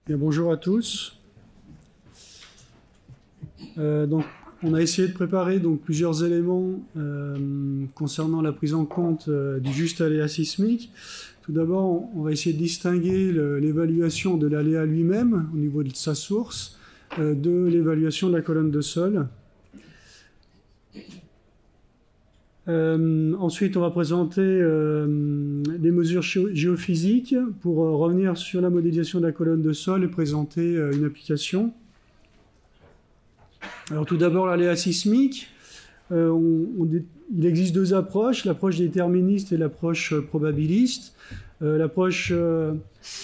Bien, bonjour à tous. Donc, on a essayé de préparer plusieurs éléments concernant la prise en compte du juste aléa sismique. Tout d'abord, on va essayer de distinguer l'évaluation de l'aléa lui-même au niveau de sa source de l'évaluation de la colonne de sol. Ensuite, on va présenter des mesures géophysiques pour revenir sur la modélisation de la colonne de sol et présenter une application. Alors tout d'abord, l'aléa sismique. Il existe deux approches, l'approche déterministe et l'approche probabiliste. L'approche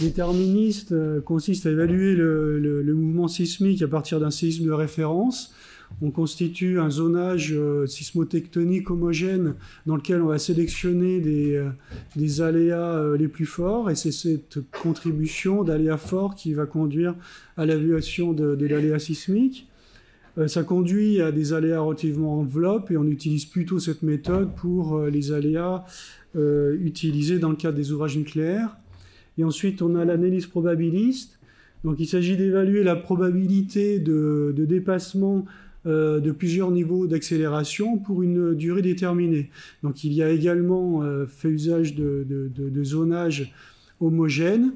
déterministe consiste à évaluer le mouvement sismique à partir d'un séisme de référence. On constitue un zonage sismotectonique homogène dans lequel on va sélectionner des aléas les plus forts, et c'est cette contribution d'aléas forts qui va conduire à l'évaluation de l'aléa sismique. Ça conduit à des aléas relativement enveloppes, et on utilise plutôt cette méthode pour les aléas utilisés dans le cadre des ouvrages nucléaires. Et ensuite, on a l'analyse probabiliste. Donc, il s'agit d'évaluer la probabilité de dépassement de plusieurs niveaux d'accélération pour une durée déterminée. Donc, il y a également fait usage de zonage homogène.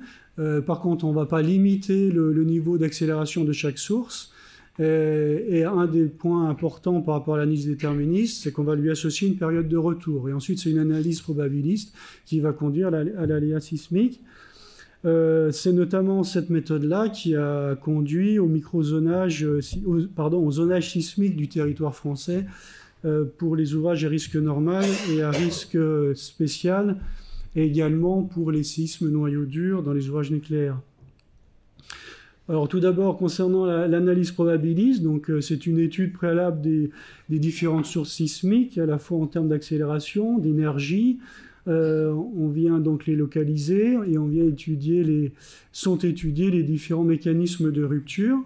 Par contre, on ne va pas limiter le niveau d'accélération de chaque source. Et un des points importants par rapport à l'analyse déterministe, c'est qu'on va lui associer une période de retour. Et ensuite, c'est une analyse probabiliste qui va conduire à l'aléa sismique. C'est notamment cette méthode-là qui a conduit au au zonage sismique du territoire français pour les ouvrages à risque normal et à risque spécial, et également pour les séismes noyaux durs dans les ouvrages nucléaires. Alors tout d'abord, concernant l'analyse probabiliste, donc c'est une étude préalable des différentes sources sismiques, à la fois en termes d'accélération, d'énergie. On vient donc les localiser et on vient étudier les différents mécanismes de rupture.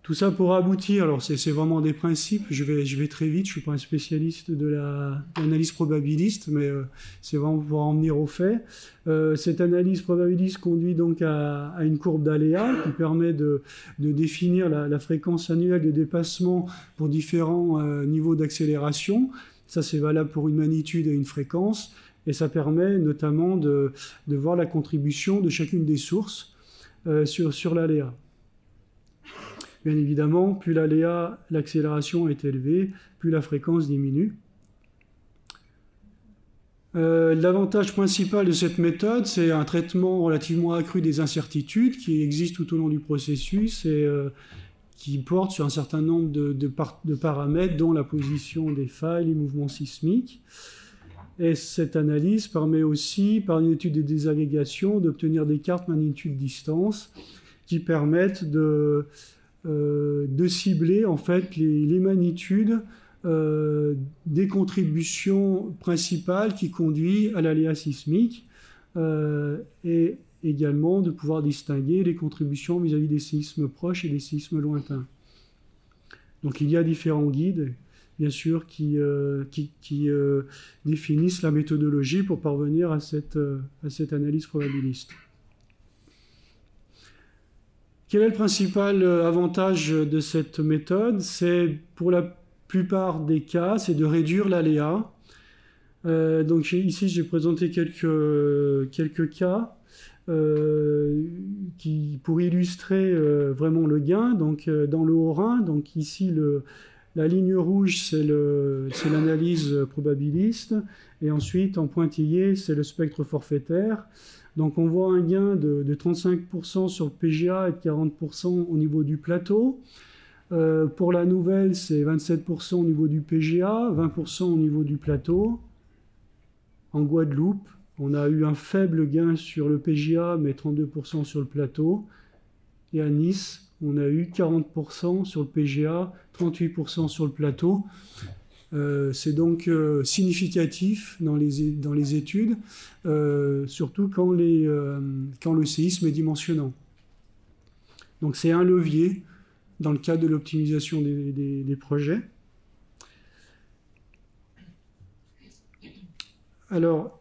Tout ça pour aboutir, alors c'est vraiment des principes, je vais très vite, je ne suis pas un spécialiste de l'analyse probabiliste, mais c'est vraiment pour en venir aux faits. Cette analyse probabiliste conduit donc à une courbe d'aléa qui permet de définir la fréquence annuelle de dépassement pour différents niveaux d'accélération. Ça, c'est valable pour une magnitude et une fréquence, et ça permet notamment de voir la contribution de chacune des sources sur l'aléa. Bien évidemment, plus l'accélération est élevée, plus la fréquence diminue. L'avantage principal de cette méthode, c'est un traitement relativement accru des incertitudes qui existent tout au long du processus et qui porte sur un certain nombre de paramètres, dont la position des failles, les mouvements sismiques. Et cette analyse permet aussi, par une étude des désagrégations, d'obtenir des cartes magnitude-distance qui permettent de cibler en fait les magnitudes des contributions principales qui conduisent à l'aléa sismique, et également de pouvoir distinguer les contributions vis-à-vis des séismes proches et des séismes lointains. Donc il y a différents guides, bien sûr, qui définissent la méthodologie pour parvenir à cette analyse probabiliste. Quel est le principal avantage de cette méthode? C'est, pour la plupart des cas, c'est de réduire l'aléa. Donc ici, j'ai présenté quelques cas pour illustrer vraiment le gain. Donc dans le Haut-Rhin, donc ici la ligne rouge, c'est l'analyse probabiliste, et ensuite en pointillé, c'est le spectre forfaitaire. Donc on voit un gain de 35% sur le PGA et de 40% au niveau du plateau. Pour la nouvelle, c'est 27% au niveau du PGA, 20% au niveau du plateau. En Guadeloupe, on a eu un faible gain sur le PGA, mais 32% sur le plateau. Et à Nice, on a eu 40% sur le PGA, 38% sur le plateau. C'est donc significatif dans les études, surtout quand le séisme est dimensionnant. Donc c'est un levier dans le cadre de l'optimisation des projets. Alors,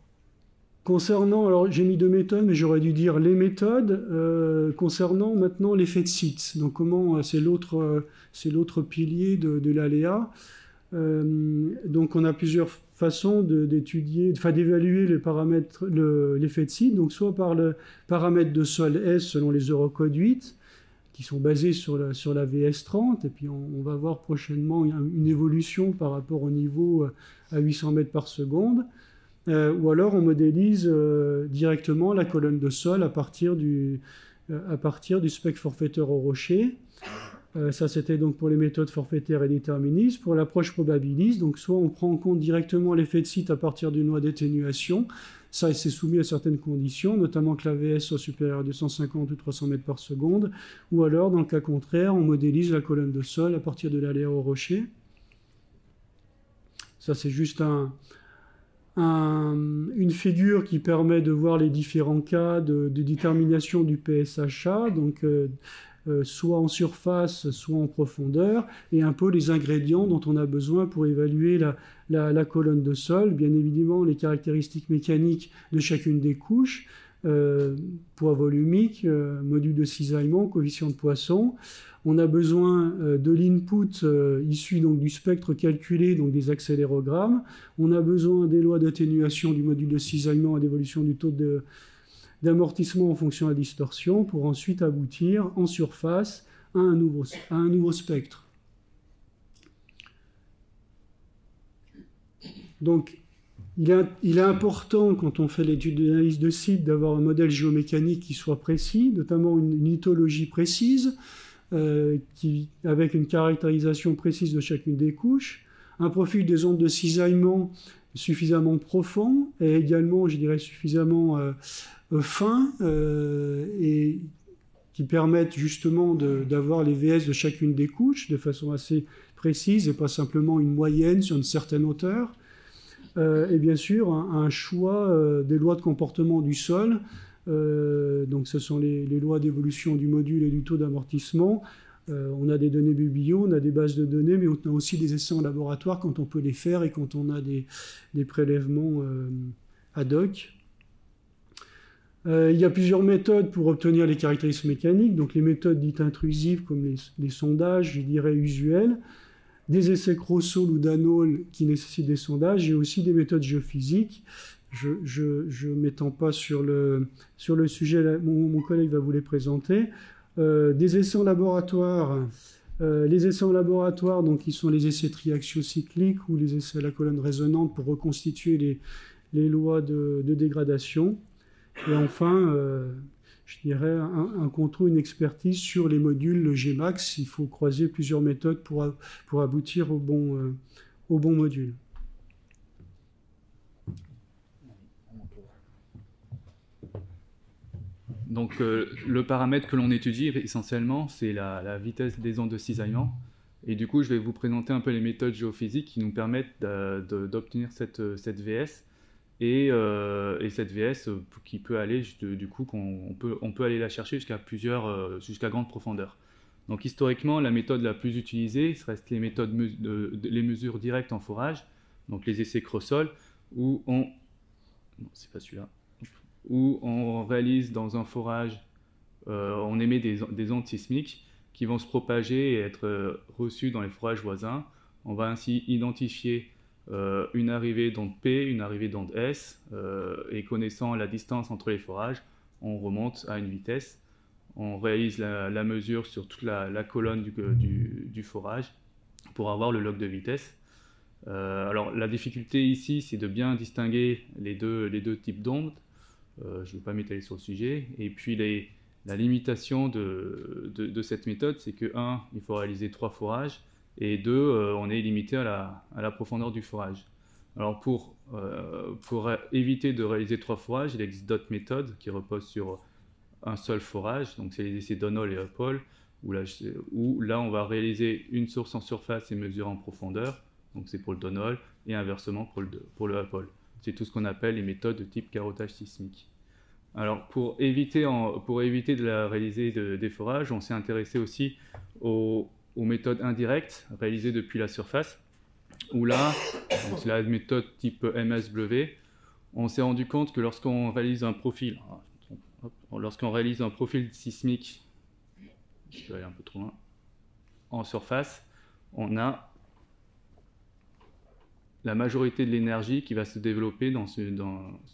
Concernant, alors j'ai mis 2 méthodes, mais j'aurais dû dire les méthodes, concernant maintenant l'effet de site. Donc comment, c'est l'autre pilier de l'aléa. Donc on a plusieurs façons d'étudier, enfin d'évaluer les paramètres, l'effet de site, donc soit par le paramètre de sol S selon les Eurocode 8, qui sont basés sur la VS30, et puis on va voir prochainement une évolution par rapport au niveau à 800 mètres par seconde. Ou alors on modélise directement la colonne de sol à partir du spectre forfaitaire au rocher. Ça, c'était donc pour les méthodes forfaitaires et déterministes. Pour l'approche probabiliste, donc soit on prend en compte directement l'effet de site à partir d'une loi d'atténuation. Ça, c'est soumis à certaines conditions, notamment que la VS soit supérieure à 250 ou 300 mètres par seconde. Ou alors, dans le cas contraire, on modélise la colonne de sol à partir de l'aléa au rocher. Ça, c'est juste une figure qui permet de voir les différents cas de détermination du PSHA, donc soit en surface, soit en profondeur, et un peu les ingrédients dont on a besoin pour évaluer la colonne de sol, bien évidemment les caractéristiques mécaniques de chacune des couches, poids volumique, module de cisaillement, coefficient de Poisson. On a besoin de l'input issu donc du spectre calculé, donc des accélérogrammes. On a besoin des lois d'atténuation du module de cisaillement et d'évolution du taux d'amortissement en fonction de la distorsion pour ensuite aboutir en surface à un nouveau spectre. Donc, il est important, quand on fait l'étude d'analyse de site, d'avoir un modèle géomécanique qui soit précis, notamment une lithologie précise, avec une caractérisation précise de chacune des couches, un profil des ondes de cisaillement suffisamment profond et également, je dirais, suffisamment fin et qui permettent justement d'avoir les VS de chacune des couches de façon assez précise et pas simplement une moyenne sur une certaine hauteur. Et bien sûr, un choix des lois de comportement du sol. Donc ce sont les lois d'évolution du module et du taux d'amortissement. On a des données biblio, on a des bases de données, mais on a aussi des essais en laboratoire quand on peut les faire et quand on a des prélèvements ad hoc. Il y a plusieurs méthodes pour obtenir les caractéristiques mécaniques, donc les méthodes dites intrusives comme les sondages, je dirais usuels, des essais Crossall ou Danol qui nécessitent des sondages, et aussi des méthodes géophysiques. Je ne m'étends pas sur le sujet, mon collègue va vous les présenter. Des essais en laboratoire, les essais en laboratoire, donc, qui sont les essais triaxiocycliques ou les essais à la colonne résonante pour reconstituer les lois de dégradation. Et enfin, je dirais un contrôle, une expertise sur les modules, le Gmax. Il faut croiser plusieurs méthodes pour aboutir au bon module. Donc le paramètre que l'on étudie essentiellement, c'est la vitesse des ondes de cisaillement. Et du coup, je vais vous présenter un peu les méthodes géophysiques qui nous permettent d'obtenir cette VS. Et cette VS qui peut aller, du coup, on peut aller la chercher jusqu'à grande profondeur. Donc historiquement, la méthode la plus utilisée reste les mesures directes en forage, donc les essais Crossall, où on réalise dans un forage, on émet des ondes sismiques qui vont se propager et être reçues dans les forages voisins. On va ainsi identifier une arrivée d'onde P, une arrivée d'onde S, et connaissant la distance entre les forages, on remonte à une vitesse. On réalise la mesure sur toute la colonne du forage pour avoir le log de vitesse. Alors la difficulté ici, c'est de bien distinguer les deux types d'ondes. Je ne vais pas m'étaler sur le sujet. Et puis la limitation de cette méthode, c'est que 1, il faut réaliser 3 forages, et 2, on est limité à la profondeur du forage. Alors pour éviter de réaliser 3 forages, il existe d'autres méthodes qui reposent sur un seul forage, donc c'est les essais Donol et Huppol, où là on va réaliser une source en surface et mesurer en profondeur, donc c'est pour le Donol, et inversement pour le Huppol. C'est tout ce qu'on appelle les méthodes de type carottage sismique. Alors pour éviter de réaliser des forages, on s'est intéressé aussi aux méthodes indirectes réalisées depuis la surface, où là, c'est la méthode type MSW, on s'est rendu compte que lorsqu'on réalise un profil sismique, je vais aller un peu trop loin, en surface, on a la majorité de l'énergie qui va se développer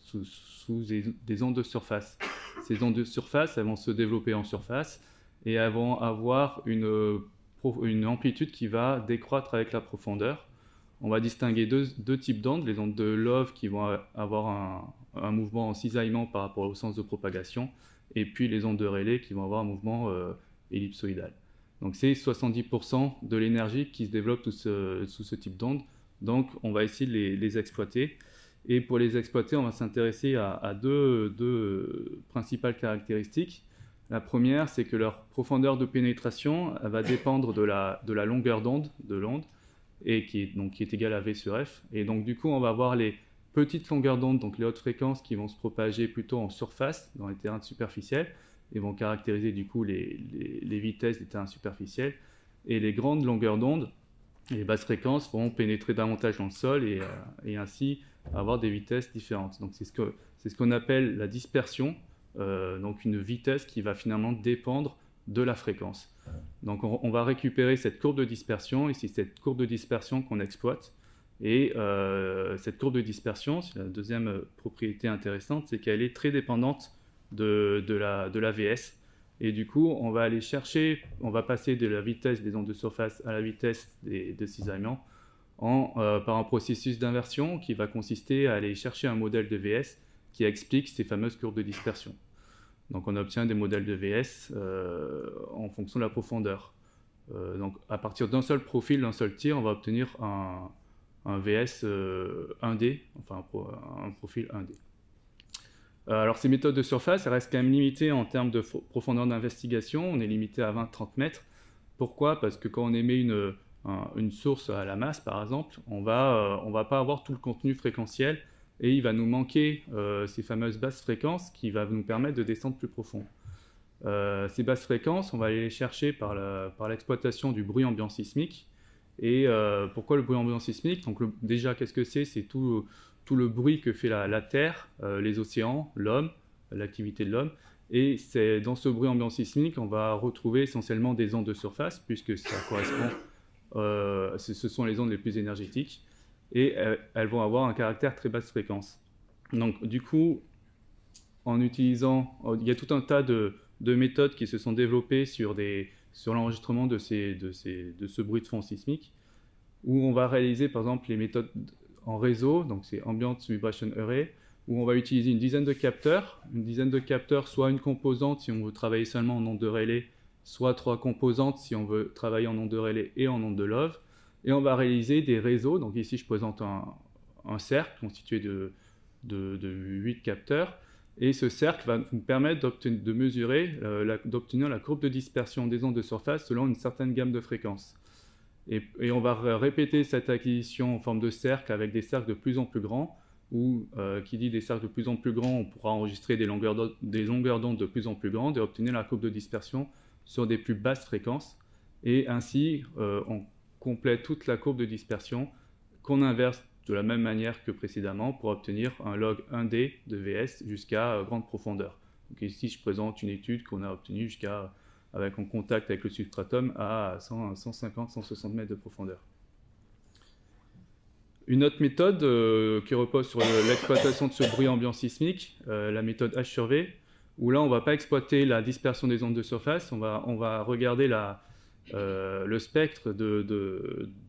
sous des ondes de surface. Ces ondes de surface, elles vont se développer en surface et elles vont avoir une amplitude qui va décroître avec la profondeur. On va distinguer deux types d'ondes, les ondes de Love qui vont avoir un mouvement en cisaillement par rapport au sens de propagation, et puis les ondes de Rayleigh qui vont avoir un mouvement ellipsoïdal. Donc c'est 70% de l'énergie qui se développe sous ce type d'ondes. Donc on va essayer de les exploiter. Et pour les exploiter, on va s'intéresser à deux principales caractéristiques. La première, c'est que leur profondeur de pénétration va dépendre de la longueur d'onde de l'onde, et qui est égale à V sur F. Et donc du coup, on va avoir les petites longueurs d'onde, donc les hautes fréquences, qui vont se propager plutôt en surface, dans les terrains superficiels, et vont caractériser du coup les vitesses des terrains superficiels. Et les grandes longueurs d'onde, les basses fréquences, vont pénétrer davantage dans le sol et ainsi avoir des vitesses différentes. Donc c'est ce qu'on appelle la dispersion, donc une vitesse qui va finalement dépendre de la fréquence. Donc on va récupérer cette courbe de dispersion, et c'est cette courbe de dispersion qu'on exploite. Et cette courbe de dispersion, c'est la deuxième propriété intéressante, c'est qu'elle est très dépendante de la VS. Et du coup, on va aller chercher, on va passer de la vitesse des ondes de surface à la vitesse de cisaillement par un processus d'inversion qui va consister à aller chercher un modèle de VS qui explique ces fameuses courbes de dispersion. Donc on obtient des modèles de VS en fonction de la profondeur. Donc à partir d'un seul profil, d'un seul tir, on va obtenir un VS 1D, enfin un profil 1D. Alors ces méthodes de surface, elles restent quand même limitées en termes de profondeur d'investigation. On est limité à 20-30 mètres. Pourquoi? Parce que quand on émet une source à la masse, par exemple, on va pas avoir tout le contenu fréquentiel, et il va nous manquer ces fameuses basses fréquences qui vont nous permettre de descendre plus profond. Ces basses fréquences, on va aller les chercher par l'exploitation du bruit ambiant sismique. Et pourquoi le bruit ambiant sismique? Donc déjà, qu'est-ce que c'est? C'est tout le bruit que fait la Terre, les océans, l'homme, l'activité de l'homme. Et c'est dans ce bruit ambiant sismique, on va retrouver essentiellement des ondes de surface, puisque ça correspond, ce sont les ondes les plus énergétiques, et elles vont avoir un caractère très basse fréquence. Donc du coup, en utilisant, il y a tout un tas de méthodes qui se sont développées sur l'enregistrement de ce bruit de fond sismique, où on va réaliser par exemple les méthodes en réseau, donc c'est Ambient Vibration Array, où on va utiliser une dizaine de capteurs, soit une composante si on veut travailler seulement en ondes de Rayleigh, soit 3 composantes si on veut travailler en ondes de Rayleigh et en ondes de Love, et on va réaliser des réseaux. Donc ici je présente un cercle constitué de 8 capteurs, et ce cercle va nous permettre de mesurer, d'obtenir la courbe de dispersion des ondes de surface selon une certaine gamme de fréquences. Et on va répéter cette acquisition en forme de cercle avec des cercles de plus en plus grands, où, qui dit des cercles de plus en plus grands, on pourra enregistrer des longueurs d'onde de plus en plus grandes et obtenir la courbe de dispersion sur des plus basses fréquences. Et ainsi, on complète toute la courbe de dispersion qu'on inverse de la même manière que précédemment pour obtenir un log 1D de VS jusqu'à grande profondeur. Donc ici, je présente une étude qu'on a obtenue avec en contact avec le substratum à 150-160 mètres de profondeur. Une autre méthode qui repose sur l'exploitation de ce bruit ambiant sismique, la méthode H sur V, où là on ne va pas exploiter la dispersion des ondes de surface, on va regarder le spectre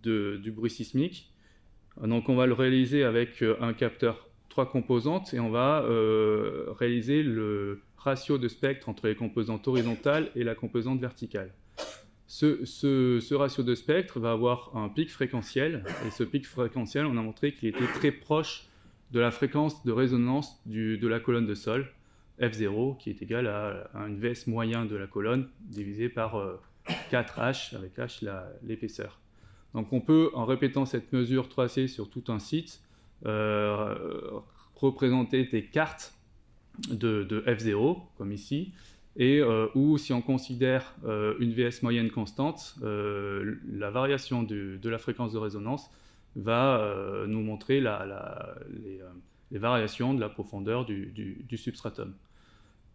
du bruit sismique. Donc on va le réaliser avec un capteur 3 composantes, et on va réaliser le ratio de spectre entre les composantes horizontales et la composante verticale. Ce ratio de spectre va avoir un pic fréquentiel, et ce pic fréquentiel, on a montré qu'il était très proche de la fréquence de résonance de la colonne de sol, F0, qui est égal à une VS moyen de la colonne, divisé par 4H, avec H l'épaisseur. Donc on peut, en répétant cette mesure tracée sur tout un site, représenter des cartes de F0, comme ici, et où si on considère une VS moyenne constante, la variation de la fréquence de résonance va nous montrer variations de la profondeur du substratum.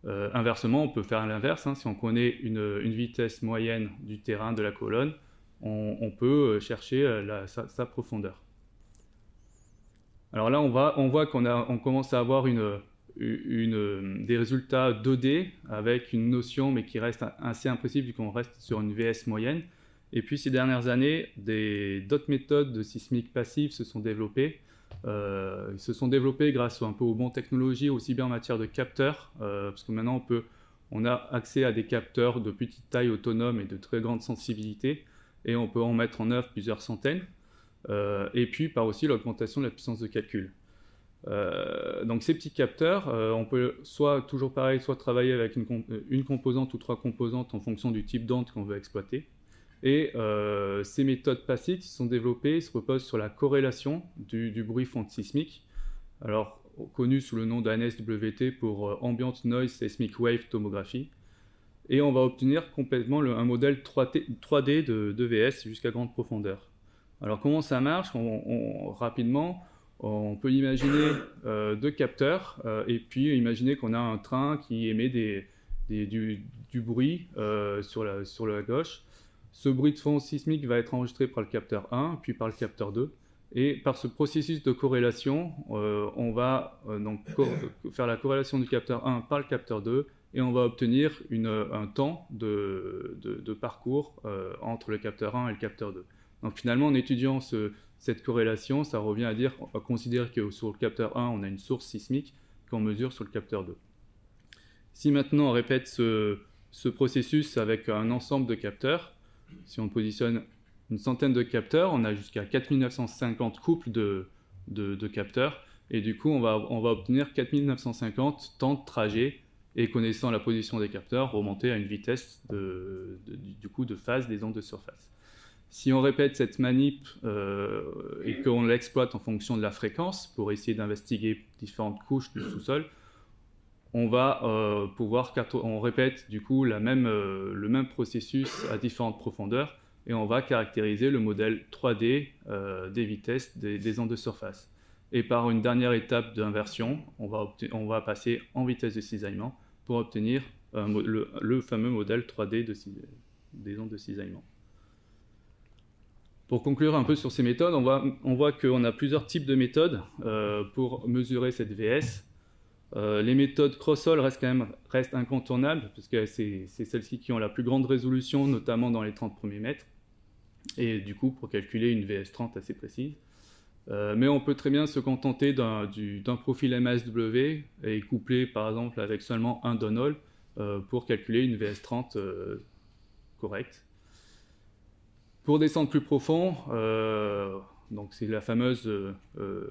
Inversement, on peut faire l'inverse, hein. Si on connaît une vitesse moyenne du terrain de la colonne, on peut chercher sa profondeur. Alors là, on voit qu'on commence à avoir des résultats 2D avec une notion, mais qui reste assez imprécise vu qu'on reste sur une VS moyenne. Et puis ces dernières années, d'autres méthodes de sismique passive se sont développées. Ils se sont développés grâce un peu aux bonnes technologies, aussi bien en matière de capteurs, parce que maintenant on a accès à des capteurs de petite taille autonome et de très grande sensibilité, et on peut en mettre en œuvre plusieurs centaines, et puis par aussi l'augmentation de la puissance de calcul. Donc ces petits capteurs, on peut toujours pareil, soit travailler avec une composante ou 3 composantes en fonction du type d'onde qu'on veut exploiter. Et ces méthodes passives qui sont développées se reposent sur la corrélation du bruit fonte sismique, alors connu sous le nom d'ANSWT pour Ambient Noise Seismic Wave Tomography. Et on va obtenir complètement un modèle 3D de VS jusqu'à grande profondeur. Alors comment ça marche? Rapidement, on peut imaginer 2 capteurs et puis imaginer qu'on a un train qui émet du bruit sur la gauche. Ce bruit de fond sismique va être enregistré par le capteur 1, puis par le capteur 2. Et par ce processus de corrélation, on va donc faire la corrélation du capteur 1 par le capteur 2, et on va obtenir un temps de parcours entre le capteur 1 et le capteur 2. Donc finalement, en étudiant cette corrélation, ça revient à considérer que sur le capteur 1, on a une source sismique qu'on mesure sur le capteur 2. Si maintenant on répète ce processus avec un ensemble de capteurs, si on positionne une centaine de capteurs, on a jusqu'à 4950 couples de capteurs, et du coup on va obtenir 4950 temps de trajet, et connaissant la position des capteurs, remonter à une vitesse de phase des ondes de surface. Si on répète cette manip et qu'on l'exploite en fonction de la fréquence pour essayer d'investiguer différentes couches du sous-sol, on va on répète du coup le même processus à différentes profondeurs, et on va caractériser le modèle 3D des vitesses des ondes de surface. Et par une dernière étape d'inversion, on va passer en vitesse de cisaillement pour obtenir le fameux modèle 3D des ondes de cisaillement. Pour conclure un peu sur ces méthodes, on voit qu'on a plusieurs types de méthodes pour mesurer cette VS. Les méthodes Crossol restent incontournables, parce que c'est celles-ci qui ont la plus grande résolution, notamment dans les 30 premiers mètres, et du coup pour calculer une VS30 assez précise. Mais on peut très bien se contenter d'un profil MASW et coupler par exemple avec seulement un Downhole pour calculer une VS30 correcte. Pour descendre plus profond, donc c'est la fameuse,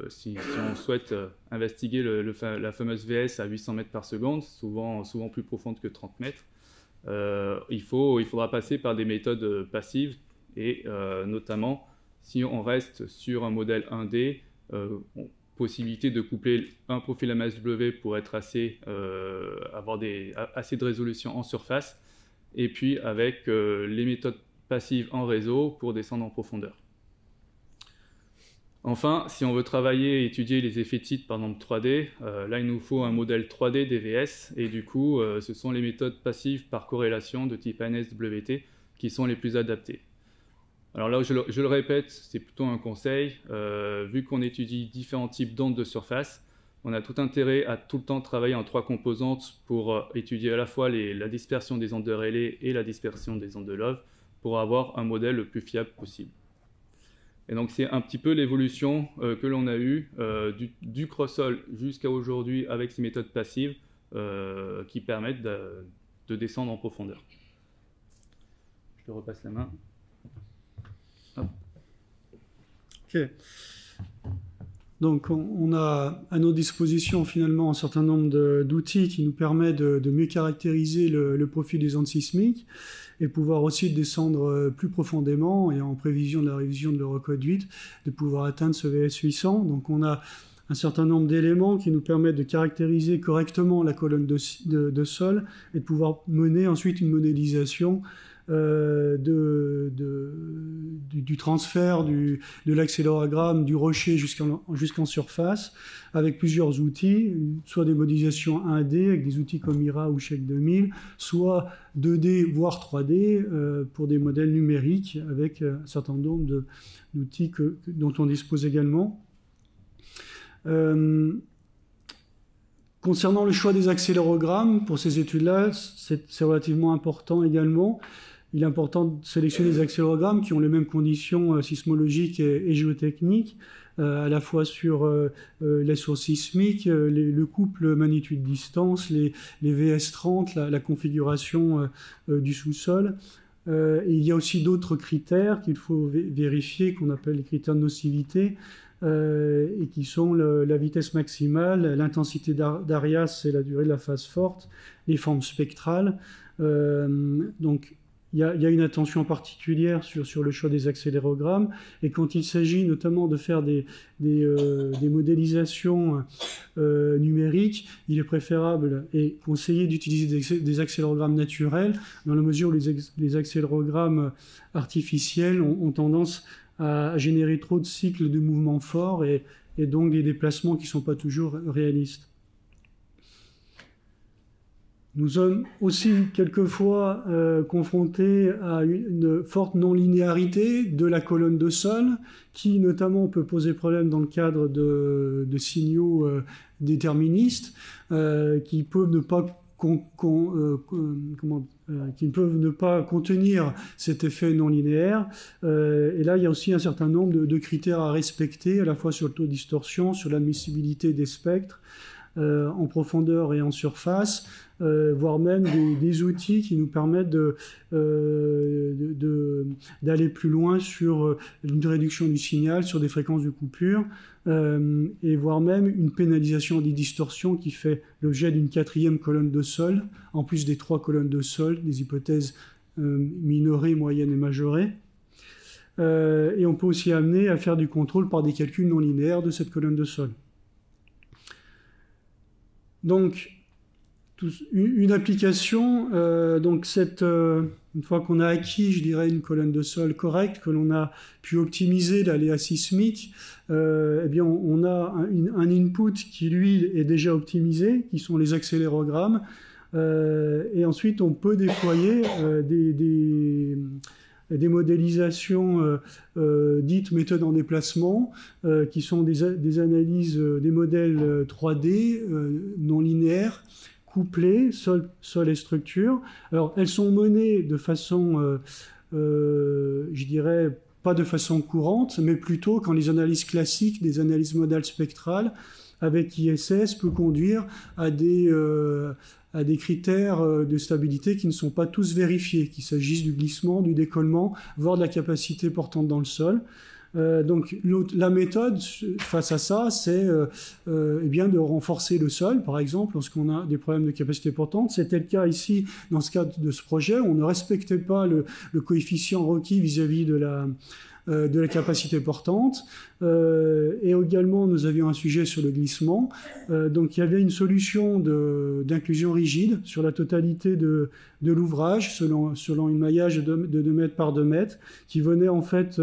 si on souhaite investiguer la fameuse VS à 800 mètres par seconde, souvent plus profonde que 30 mètres, il faudra passer par des méthodes passives, et notamment si on reste sur un modèle 1D, possibilité de coupler un profil MASW pour être avoir assez de résolution en surface, et puis avec les méthodes passives en réseau pour descendre en profondeur. Enfin, si on veut travailler et étudier les effets de site par exemple 3D, là il nous faut un modèle 3D DVS, et du coup ce sont les méthodes passives par corrélation de type ANSWT qui sont les plus adaptées. Alors là, je le répète, c'est plutôt un conseil, vu qu'on étudie différents types d'ondes de surface, on a tout intérêt à tout le temps travailler en 3 composantes pour étudier à la fois la dispersion des ondes de Rayleigh et la dispersion des ondes de Love, pour avoir un modèle le plus fiable possible. Et donc c'est un petit peu l'évolution que l'on a eue du Crossol jusqu'à aujourd'hui avec ces méthodes passives qui permettent de descendre en profondeur. Je te repasse la main. Hop. Ok. Donc on a à nos dispositions finalement un certain nombre d'outils qui nous permettent de mieux caractériser le profil des ondes sismiques, et pouvoir aussi descendre plus profondément, et en prévision de la révision de l'Euroconduite, de pouvoir atteindre ce VS 800. Donc on a un certain nombre d'éléments qui nous permettent de caractériser correctement la colonne de sol, et de pouvoir mener ensuite une modélisation du transfert de l'accélérogramme du rocher jusqu'en surface, avec plusieurs outils, soit des modélisations 1D avec des outils comme IRA ou Sheck 2000, soit 2D voire 3D pour des modèles numériques avec un certain nombre d'outils dont on dispose également. Concernant le choix des accélérogrammes, pour ces études-là, c'est relativement important également. Il est important de sélectionner des accélérogrammes qui ont les mêmes conditions sismologiques et géotechniques, à la fois sur les sources sismiques, le couple magnitude-distance, les VS30, la configuration du sous-sol. Et il y a aussi d'autres critères qu'il faut vérifier, qu'on appelle les critères de nocivité, et qui sont la vitesse maximale, l'intensité d'Arias et la durée de la phase forte, les formes spectrales. Donc, il y a une attention particulière sur le choix des accélérogrammes, et quand il s'agit notamment de faire des modélisations numériques, il est préférable et conseillé d'utiliser des accélérogrammes naturels, dans la mesure où les accélérogrammes artificiels ont tendance à générer trop de cycles de mouvements forts et donc des déplacements qui ne sont pas toujours réalistes. Nous sommes aussi quelquefois confrontés à une forte non-linéarité de la colonne de sol, qui notamment peut poser problème dans le cadre de signaux déterministes, qui peuvent ne pas contenir cet effet non linéaire. Et là, il y a aussi un certain nombre de critères à respecter, à la fois sur le taux de distorsion, sur l'admissibilité des spectres, en profondeur et en surface, voire même des outils qui nous permettent d'aller plus loin sur une réduction du signal, sur des fréquences de coupure, et voire même une pénalisation des distorsions qui fait l'objet d'une 4e colonne de sol, en plus des 3 colonnes de sol, des hypothèses minorées, moyennes et majorées. Et on peut aussi amener à faire du contrôle par des calculs non linéaires de cette colonne de sol. Donc, une application, une fois qu'on a acquis, je dirais, une colonne de sol correcte, que l'on a pu optimiser l'aléa sismique, eh bien, on a un input qui, lui, est déjà optimisé, qui sont les accélérogrammes, et ensuite, on peut déployer des modélisations dites méthodes en déplacement, qui sont des analyses, des modèles 3D non linéaires, couplés, sol et structure. Alors, elles sont menées de façon, je dirais, pas de façon courante, mais plutôt quand les analyses classiques, des analyses modales spectrales, avec ISS, peut conduire à des critères de stabilité qui ne sont pas tous vérifiés, qu'il s'agisse du glissement, du décollement, voire de la capacité portante dans le sol. Donc la méthode face à ça, c'est eh bien de renforcer le sol, par exemple, lorsqu'on a des problèmes de capacité portante. C'était le cas ici, dans ce cadre de ce projet, on ne respectait pas le coefficient requis vis-à-vis de la capacité portante. Et également, nous avions un sujet sur le glissement. Donc, il y avait une solution d'inclusion rigide sur la totalité de l'ouvrage, selon une maillage de 2 mètres par 2 mètres, qui venait en fait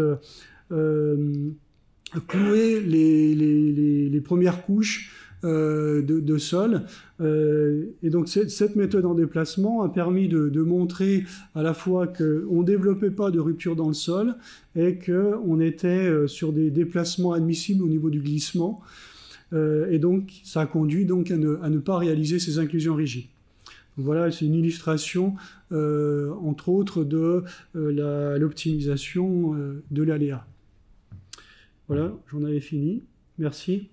clouer les premières couches de sol. Et donc cette méthode en déplacement a permis de montrer à la fois qu'on ne développait pas de rupture dans le sol et qu'on était sur des déplacements admissibles au niveau du glissement. Et donc ça a conduit donc à ne pas réaliser ces inclusions rigides. Donc voilà, c'est une illustration, entre autres, de l'optimisation de l'aléa. Voilà, j'en avais fini. Merci.